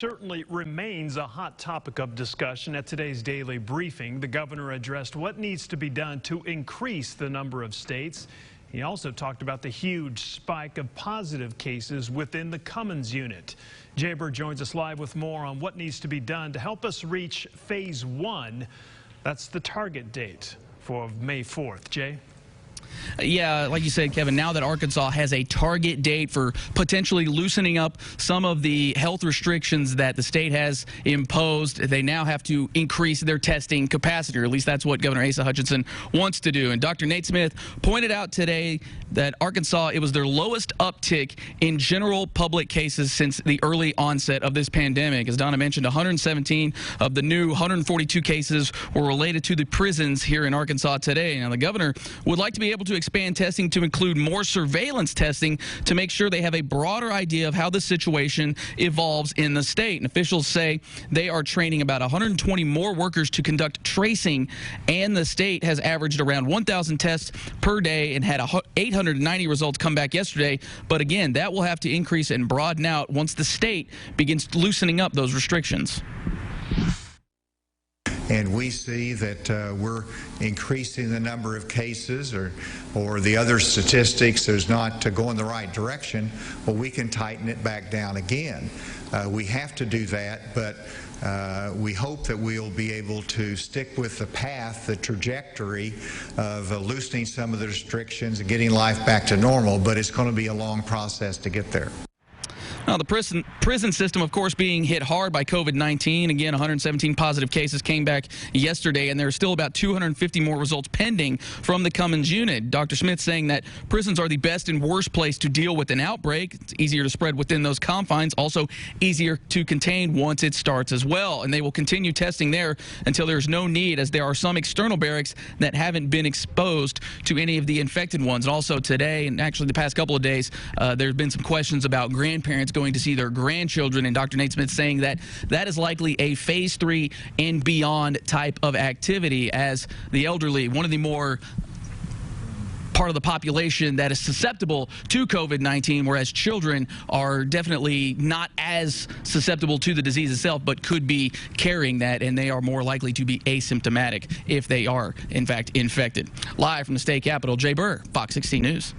Certainly remains a hot topic of discussion at today's daily briefing. The governor addressed what needs to be done to increase the number of states. He also talked about the huge spike of positive cases within the Cummins unit. Jay Burr joins us live with more on what needs to be done to help us reach phase 1. That's the target date for May 4th. Jay? Yeah, like you said, Kevin, now that Arkansas has a target date for potentially loosening up some of the health restrictions that the state has imposed, they now have to increase their testing capacity, or at least that's what Governor Asa Hutchinson wants to do. And Dr. Nate Smith pointed out today that Arkansas, it was their lowest uptick in general public cases since the early onset of this pandemic. As Donna mentioned, 117 of the new 142 cases were related to the prisons here in Arkansas today. Now, the governor would like to be able to expand testing to include more surveillance testing to make sure they have a broader idea of how the situation evolves in the state. And officials say they are training about 120 more workers to conduct tracing, and the state has averaged around 1,000 tests per day and had 890 results come back yesterday. But again, that will have to increase and broaden out once the state begins loosening up those restrictions. And we see that we're increasing the number of cases or the other statistics is not going the right direction, well, we can tighten it back down again. We have to do that, but we hope that we'll be able to stick with the path, the trajectory of loosening some of the restrictions and getting life back to normal, but it's going to be a long process to get there. Now, the prison system, of course, being hit hard by COVID-19. Again, 117 positive cases came back yesterday, and there are still about 250 more results pending from the Cummins unit. Dr. Smith saying that prisons are the best and worst place to deal with an outbreak. It's easier to spread within those confines, also easier to contain once it starts as well. And they will continue testing there until there's no need, as there are some external barracks that haven't been exposed to any of the infected ones. And also today, and actually the past couple of days, there have been some questions about grandparents going to see their grandchildren, and Dr. Nate Smith saying that that is likely a phase 3 and beyond type of activity, as the elderly, one of the more part of the population that is susceptible to COVID-19, whereas children are definitely not as susceptible to the disease itself, but could be carrying that, and they are more likely to be asymptomatic if they are, in fact, infected. Live from the state capitol, Jay Burr, Fox 16 News.